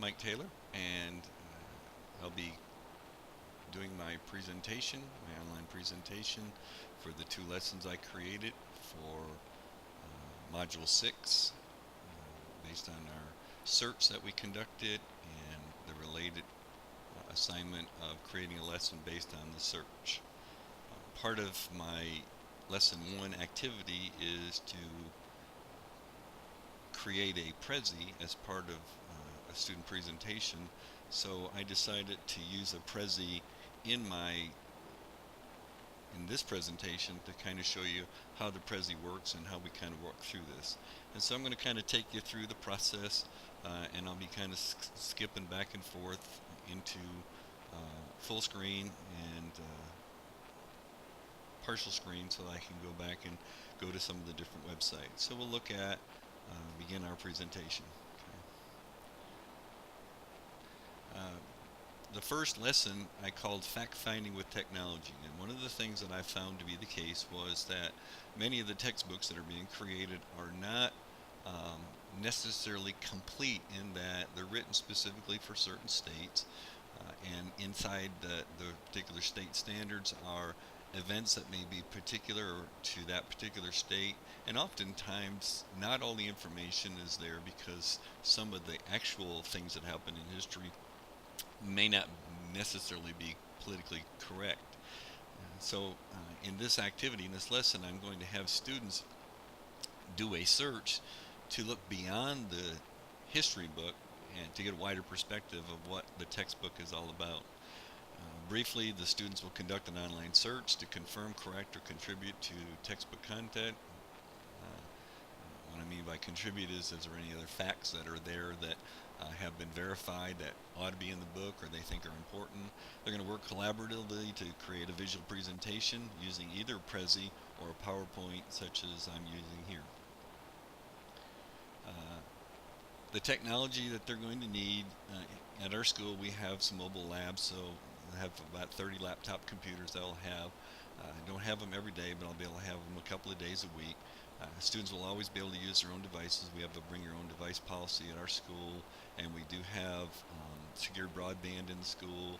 Mike Taylor, and I'll be doing my presentation, my online presentation for the two lessons I created for Module 6, based on our search that we conducted and the related assignment of creating a lesson based on the search. Part of my Lesson 1 activity is to create a Prezi as part of a student presentation, so I decided to use a Prezi in this presentation to kind of show you how the Prezi works and how we kind of work through this. And so I'm going to kind of take you through the process, and I'll be kind of skipping back and forth into full screen and partial screen so that I can go back and go to some of the different websites. So we'll look at begin our presentation. Okay. The first lesson I called Fact Finding with Technology, and one of the things that I found to be the case was that many of the textbooks that are being created are not necessarily complete, in that they're written specifically for certain states, and inside the particular state standards are events that may be particular to that particular state, and oftentimes not all the information is there because some of the actual things that happen in history may not necessarily be politically correct. So in this activity, in this lesson, I'm going to have students do a search to look beyond the history book and to get a wider perspective of what the textbook is all about. Briefly, the students will conduct an online search to confirm, correct, or contribute to textbook content. What I mean by contribute is there any other facts that are there that have been verified that ought to be in the book or they think are important. They're going to work collaboratively to create a visual presentation using either Prezi or a PowerPoint such as I'm using here. The technology that they're going to need, at our school we have some mobile labs, so I have about 30 laptop computers that I'll have. I don't have them every day, but I'll be able to have them a couple of days a week. Students will always be able to use their own devices. We have a bring your own device policy at our school, and we do have secure broadband in the school.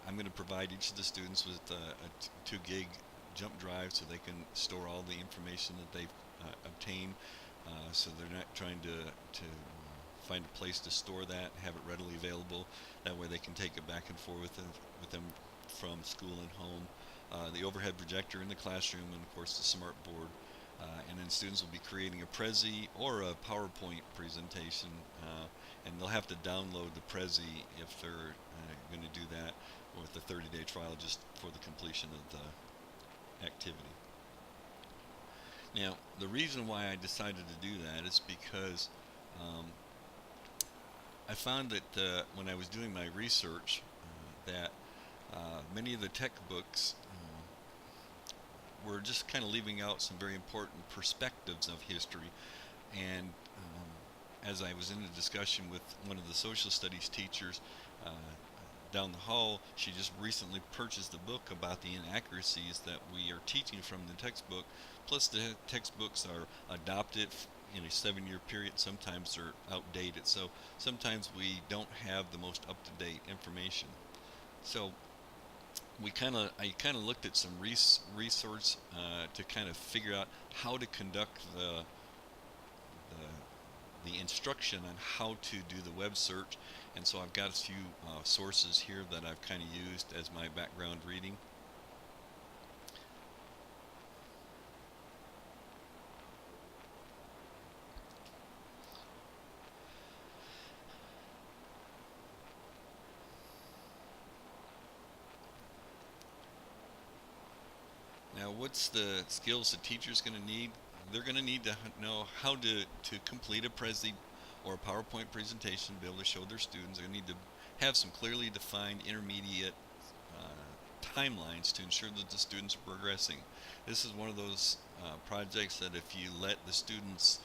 I'm going to provide each of the students with a 2 gig jump drive so they can store all the information that they've obtained, so they're not trying to find a place to store that, have it readily available. That way they can take it back and forth with them from school and home. The overhead projector in the classroom, and of course the smart board. And then students will be creating a Prezi or a PowerPoint presentation, and they'll have to download the Prezi if they're going to do that with the 30-day trial just for the completion of the activity. Now, the reason why I decided to do that is because I found that when I was doing my research that many of the tech books we're just kind of leaving out some very important perspectives of history. And as I was in a discussion with one of the social studies teachers down the hall, she just recently purchased a book about the inaccuracies that we are teaching from the textbook. Plus, the textbooks are adopted in a 7-year period. Sometimes they're outdated, so sometimes we don't have the most up-to-date information. So I kind of looked at some resource to kind of figure out how to conduct the instruction on how to do the web search, and so I've got a few sources here that I've kind of used as my background reading. Now, what's the skills the teacher's going to need? They're going to need to know how to complete a Prezi or a PowerPoint presentation, be able to show their students. They're going to need to have some clearly defined intermediate timelines to ensure that the students are progressing. This is one of those projects that if you let the students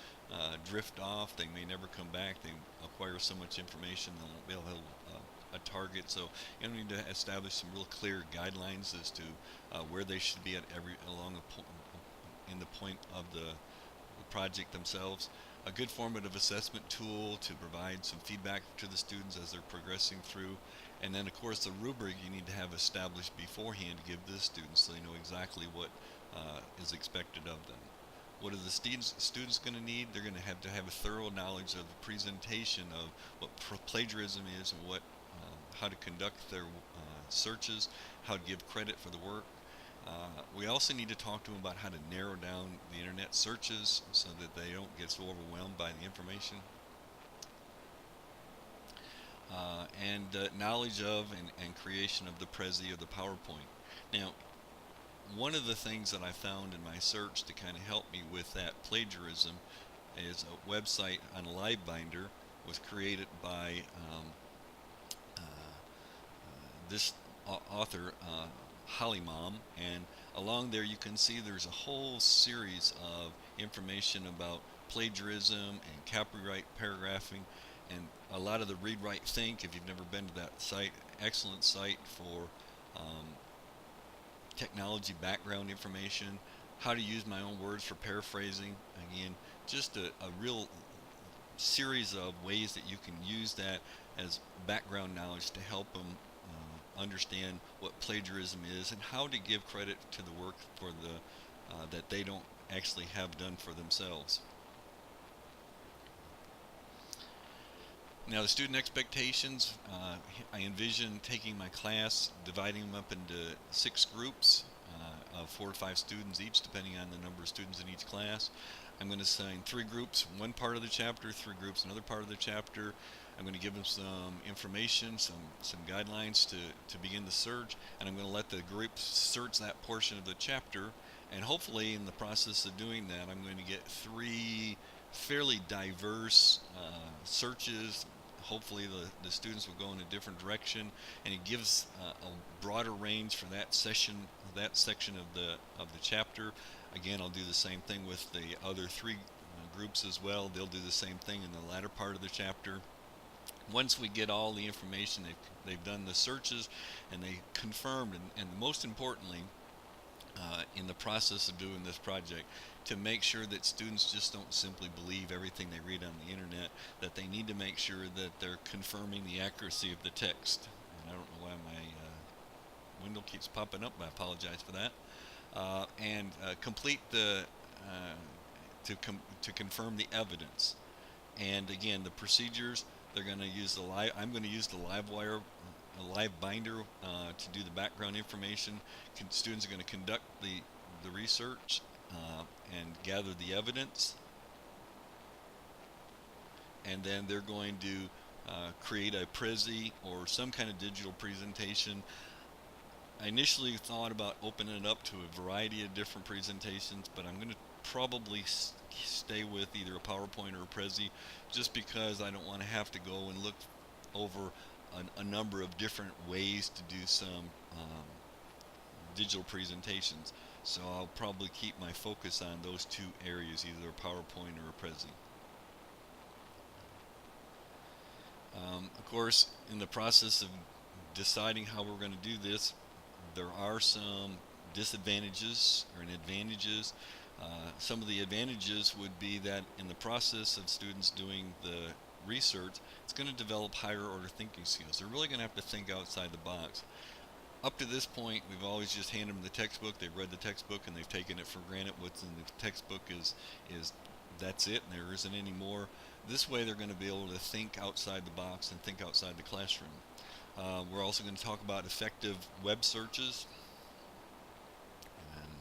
drift off, they may never come back. They acquire so much information they won't be able to a target. So you need to establish some real clear guidelines as to where they should be at in the point of the project themselves. a good formative assessment tool to provide some feedback to the students as they're progressing through. And then, of course, the rubric you need to have established beforehand to give to the students so they know exactly what is expected of them. What are the students going to need? They're going to have a thorough knowledge of the presentation of what plagiarism is and what how to conduct their searches, how to give credit for the work. We also need to talk to them about how to narrow down the internet searches so that they don't get so overwhelmed by the information. And knowledge of and creation of the Prezi or the PowerPoint. Now, one of the things that I found in my search to kind of help me with that plagiarism is a website on LiveBinder was created by this author, Holly Mom, and along there you can see there's a whole series of information about plagiarism and copyright paragraphing and a lot of the Read Write Think. If you've never been to that site, excellent site for technology background information, how to use my own words for paraphrasing. Again, just a real series of ways that you can use that as background knowledge to help them understand what plagiarism is and how to give credit to the work for the that they don't actually have done for themselves. Now, the student expectations, I envision taking my class, dividing them up into 6 groups of 4 to 5 students each, depending on the number of students in each class. I'm going to assign 3 groups, one part of the chapter, 3 groups, another part of the chapter. I'm going to give them some information, some guidelines to begin the search, and I'm going to let the group search that portion of the chapter. And hopefully, in the process of doing that, I'm going to get 3 fairly diverse searches. Hopefully the students will go in a different direction, and it gives a broader range for that section of the chapter. Again, I'll do the same thing with the other 3 groups as well. They'll do the same thing in the latter part of the chapter. Once we get all the information, they've done the searches and they confirmed, and most importantly, in the process of doing this project, to make sure that students just don't simply believe everything they read on the internet, that they need to make sure that they're confirming the accuracy of the text. And I don't know why my window keeps popping up, but I apologize for that. And complete the to confirm the evidence. And again, the procedures, they're going to use I'm going to use the LiveWire LiveBinder to do the background information. Students are going to conduct the research and gather the evidence, and then they're going to create a Prezi or some kind of digital presentation. I initially thought about opening it up to a variety of different presentations, but I'm going to probably stay with either a PowerPoint or a Prezi, just because I don't want to have to go and look over a number of different ways to do some digital presentations. So I'll probably keep my focus on those 2 areas, either a PowerPoint or a Prezi. Of course, in the process of deciding how we're going to do this, there are some disadvantages and advantages. Some of the advantages would be that in the process of students doing the research, it's going to develop higher order thinking skills. They're really going to have to think outside the box. Up to this point, we've always just handed them the textbook. They've read the textbook and they've taken it for granted. What's in the textbook is that's it, and there isn't any more. This way, they're going to be able to think outside the box and think outside the classroom. We're also going to talk about effective web searches. And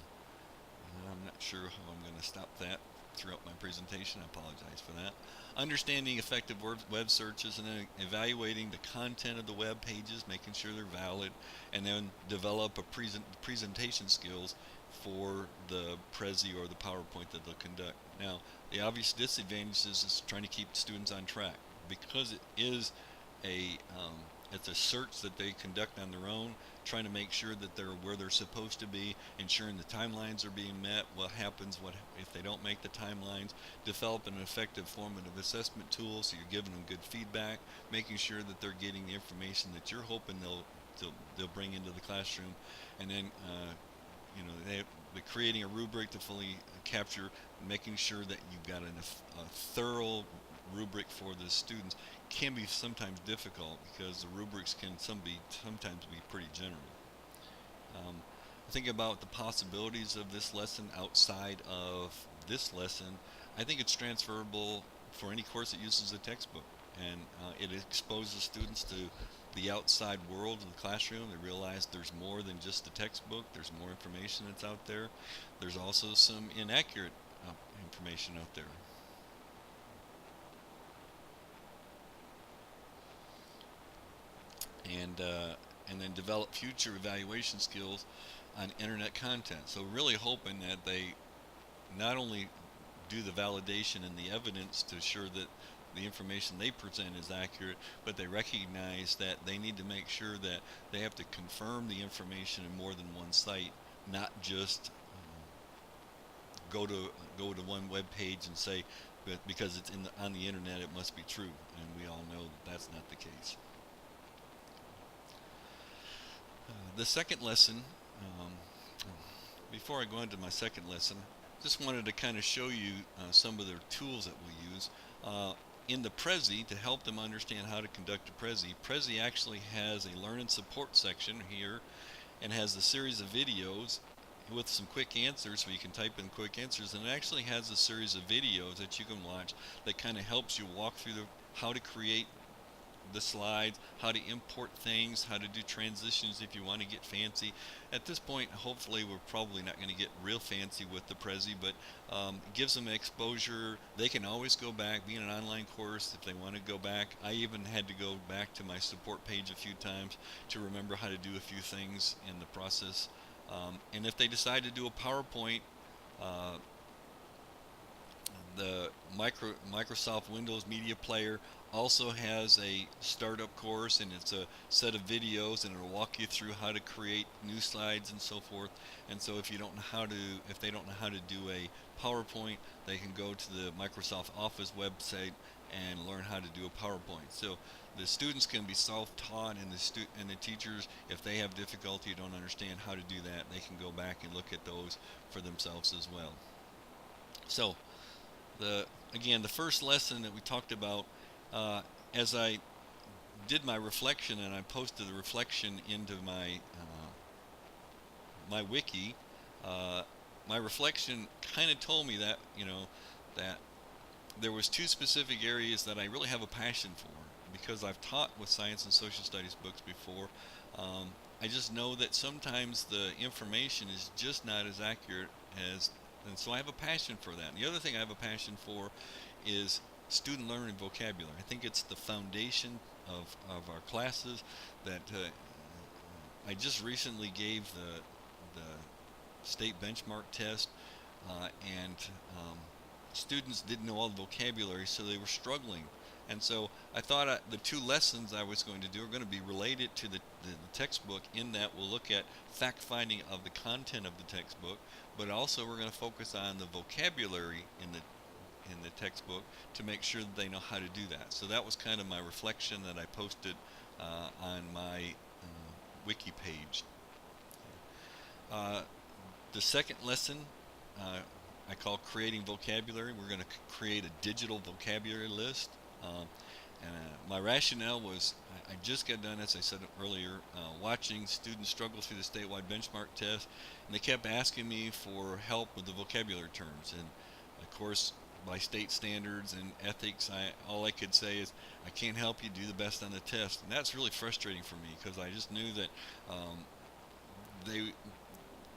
I'm not sure how I'm going to stop that throughout my presentation. I apologize for that. Understanding effective web searches, and then evaluating the content of the web pages, making sure they're valid, and then develop a presentation skills for the Prezi or the PowerPoint that they'll conduct. Now, the obvious disadvantage is trying to keep students on track, because it is it's a search that they conduct on their own, trying to make sure that they're where they're supposed to be, ensuring the timelines are being met, what happens if they don't make the timelines, develop an effective formative assessment tool so you're giving them good feedback, making sure that they're getting the information that you're hoping they'll bring into the classroom, and then the creating a rubric to fully capture, making sure that you've got a thorough rubric for the students can be sometimes difficult because the rubrics can sometimes be pretty general. Um, think about the possibilities of this lesson outside of this lesson. I think it's transferable for any course that uses a textbook, and it exposes students to the outside world of the classroom. They realize there's more than just the textbook. There's more information that's out there. There's also some inaccurate information out there. And and then develop future evaluation skills on internet content. So really hoping that they not only do the validation and the evidence to ensure that the information they present is accurate, but they recognize that they need to make sure that they have to confirm the information in more than one site, not just go to one web page and say, but because it's on the internet it must be true, and we all know that that's not the case. The second lesson, um, before I go into my second lesson, just wanted to kind of show you some of the tools that we use. In the Prezi, to help them understand how to conduct a Prezi, Prezi actually has a learn and support section here and has a series of videos with some quick answers, so you can type in quick answers, and it actually has a series of videos that you can watch that kind of helps you walk through how to create the slides, how to import things, how to do transitions if you want to get fancy. At this point, hopefully, we're probably not going to get real fancy with the Prezi, but it gives them exposure. They can always go back, being an online course, if they want to go back. I even had to go back to my support page a few times to remember how to do a few things in the process. And if they decide to do a PowerPoint, uh, the Microsoft Windows Media Player also has a startup course, and it's a set of videos, and it'll walk you through how to create new slides and so forth. And so if they don't know how to do a PowerPoint, they can go to the Microsoft Office website and learn how to do a PowerPoint. So the students can be self-taught, and the teachers, if they have difficulty, don't understand how to do that, they can go back and look at those for themselves as well. So the first lesson that we talked about, as I did my reflection and I posted the reflection into my wiki, my reflection kind of told me that that there was two specific areas that I really have a passion for, because I've taught with science and social studies books before. I just know that sometimes the information is just not as accurate and so I have a passion for that. And the other thing I have a passion for is student learning vocabulary. I think it's the foundation of our classes that I just recently gave the state benchmark test, and students didn't know all the vocabulary, so they were struggling. And so I thought the two lessons I was going to do are going to be related to the textbook, in that we'll look at fact-finding of the content of the textbook, but also we're going to focus on the vocabulary in the textbook to make sure that they know how to do that. So that was kind of my reflection that I posted on my wiki page. The second lesson I call creating vocabulary. We're going to create a digital vocabulary list. My rationale was I just got done, as I said earlier, watching students struggle through the statewide benchmark test, and they kept asking me for help with the vocabulary terms. And of course, by state standards and ethics, all I could say is I can't help you, do the best on the test. And that's really frustrating for me, because I just knew that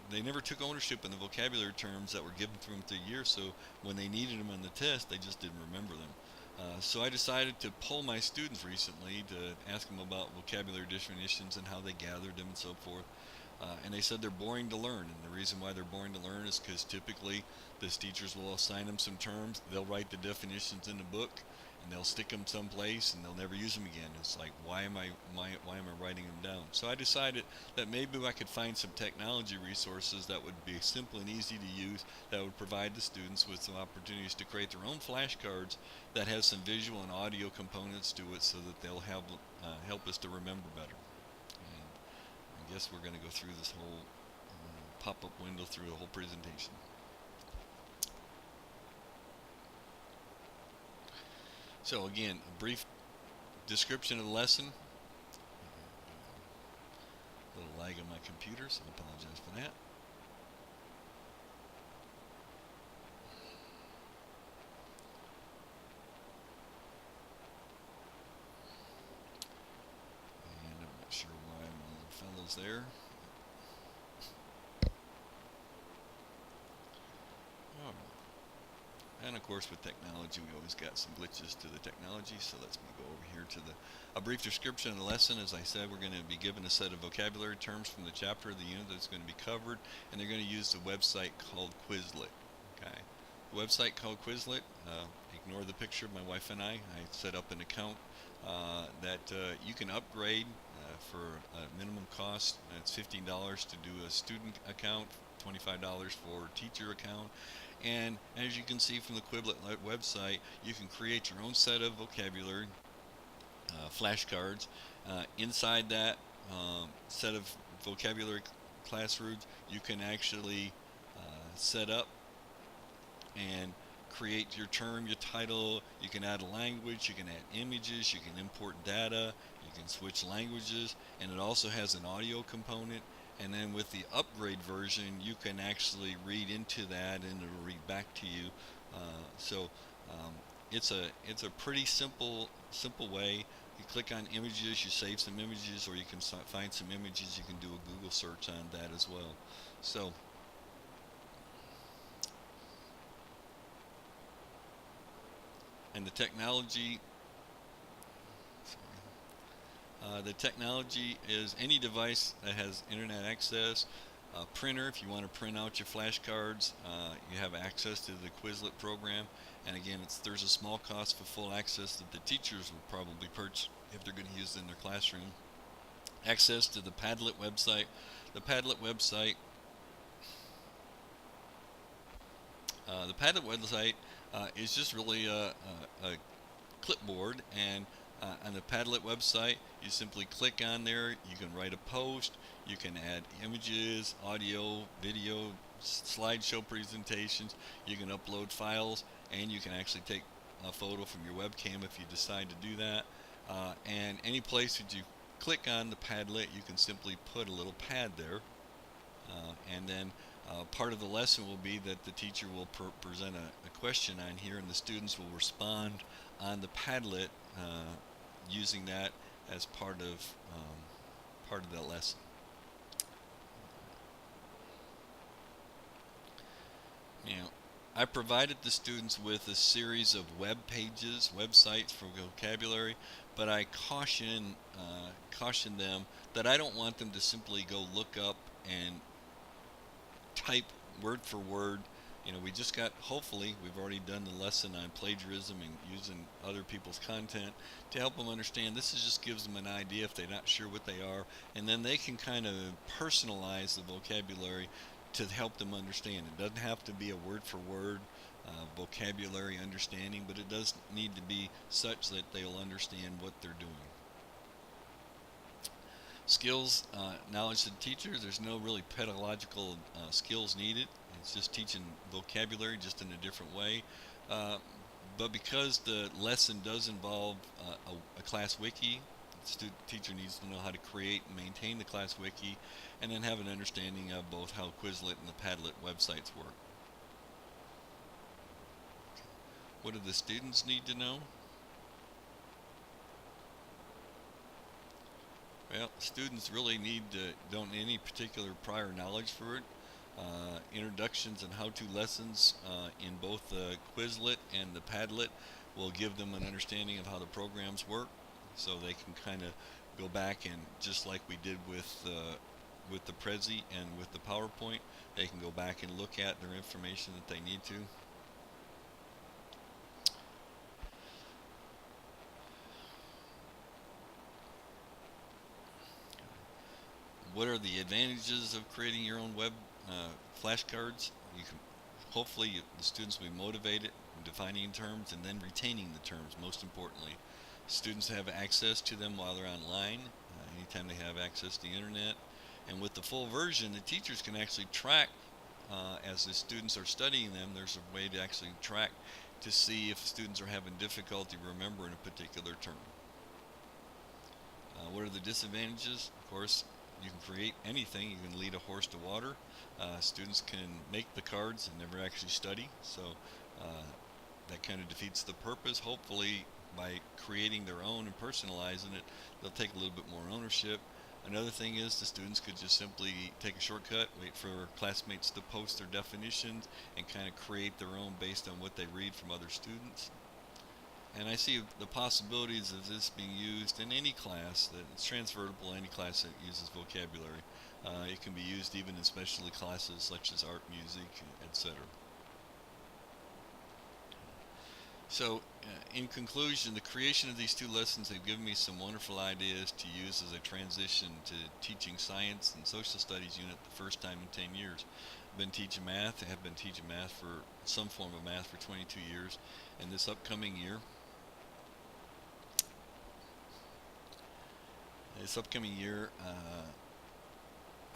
they never took ownership in the vocabulary terms that were given to them through the year, so when they needed them on the test, they just didn't remember them. So I decided to poll my students recently to ask them about vocabulary definitions and how they gathered them and so forth. And they said they're boring to learn, and the reason why they're boring to learn is because typically these teachers will assign them some terms, they'll write the definitions in the book, and they'll stick them someplace, and they'll never use them again. It's like, why am I writing them down? So I decided that maybe I could find some technology resources that would be simple and easy to use, that would provide the students with some opportunities to create their own flashcards that have some visual and audio components to it, so that they'll help us to remember better. And I guess we're going to go through this whole pop-up window through the whole presentation. So again, a brief description of the lesson. A little lag on my computer, so I apologize for that. And I'm not sure why my little fellow's there. All right. And of course, with technology, we always got some glitches to the technology. So let's go over here to a brief description of the lesson. As I said, we're going to be given a set of vocabulary terms from the chapter of the unit that's going to be covered, and they're going to use the website called Quizlet. Okay, the website called Quizlet. Ignore the picture of my wife and I. I set up an account that you can upgrade for a minimum cost. It's $15 to do a student account, $25 for a teacher account. And as you can see from the Quizlet website, you can create your own set of vocabulary flashcards. Inside that set of vocabulary classrooms, you can actually set up and create your term, your title. You can add a language, you can add images, you can import data, you can switch languages, and it also has an audio component. And then with the upgrade version, you can actually read into that, and it'll read back to you. It's a pretty simple way. You click on images, you save some images, or you can find some images. You can do a Google search on that as well. So and the technology. The technology is any device that has internet access. Printer, if you want to print out your flashcards, you have access to the Quizlet program. And again, there's a small cost for full access that the teachers will probably purchase if they're going to use it in their classroom. Access to the Padlet website. The Padlet website. Is just really a clipboard, and on the Padlet website, you simply click on there. You can write a post. You can add images, audio, video, slideshow presentations. You can upload files, and you can actually take a photo from your webcam if you decide to do that. And any place that you click on the Padlet, you can simply put a little pad there. And then part of the lesson will be that the teacher will present a question on here, and the students will respond on the Padlet using that as part of that lesson. Now, I provided the students with a series of web pages, websites for vocabulary, but I caution them that I don't want them to simply go look up and type word for word. We just hopefully, we've already done the lesson on plagiarism and using other people's content to help them understand. This just gives them an idea if they're not sure what they are, and then they can kind of personalize the vocabulary to help them understand. It doesn't have to be a word for word vocabulary understanding, but it does need to be such that they'll understand what they're doing. Skills, knowledge to the teacher. There's no really pedagogical skills needed. It's just teaching vocabulary just in a different way. But because the lesson does involve a class wiki, the teacher needs to know how to create and maintain the class wiki, and then have an understanding of both how Quizlet and the Padlet websites work. What do the students need to know? Well, students really don't need any particular prior knowledge for it. Introductions and how-to lessons in both the Quizlet and the Padlet will give them an understanding of how the programs work, so they can kind of go back and, just like we did with the Prezi and with the PowerPoint, they can go back and look at their information that they need to. What are the advantages of creating your own web flashcards? Hopefully the students will be motivated in defining terms and then retaining the terms, most importantly. Students have access to them while they're online, anytime they have access to the internet. And with the full version, the teachers can actually track as the students are studying them. There's a way to actually track to see if students are having difficulty remembering a particular term. What are the disadvantages? Of course, you can create anything. You can lead a horse to water. Students can make the cards and never actually study, so that kind of defeats the purpose. Hopefully, by creating their own and personalizing it, they'll take a little bit more ownership. Another thing is the students could just simply take a shortcut, wait for classmates to post their definitions, and kind of create their own based on what they read from other students. And I see the possibilities of this being used in any class that it's transferable, any class that uses vocabulary. It can be used even in specialty classes such as art, music, etc. So, in conclusion, the creation of these two lessons have given me some wonderful ideas to use as I transition to teaching science and social studies unit the first time in 10 years. I've been teaching math. I have been teaching math for some form of math for 22 years. And this upcoming year,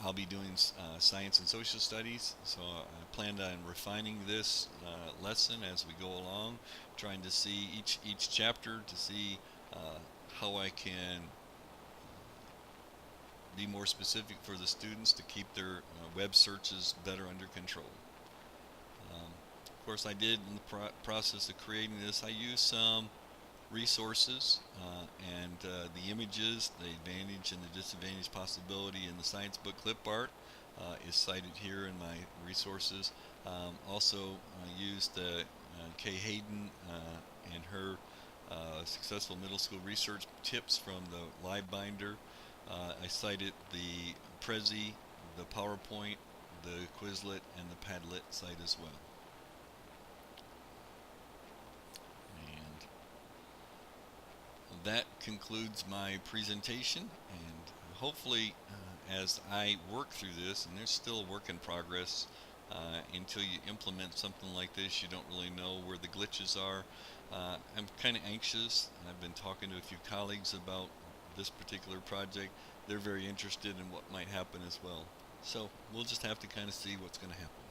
I'll be doing science and social studies, so I plan on refining this lesson as we go along, trying to see each chapter to see how I can be more specific for the students to keep their web searches better under control. Of course, I did in the process of creating this, I used some resources and the images, the advantage and the disadvantage possibility in the science book clip art is cited here in my resources. Also used Kay Hayden and her successful middle school research tips from the live binder. I cited the Prezi, the PowerPoint, the Quizlet, and the Padlet site as well. That concludes my presentation, and hopefully as I work through this, and there's still a work in progress, until you implement something like this you don't really know where the glitches are. I'm kind of anxious. I've been talking to a few colleagues about this particular project. They're very interested in what might happen as well. So we'll just have to kind of see what's going to happen.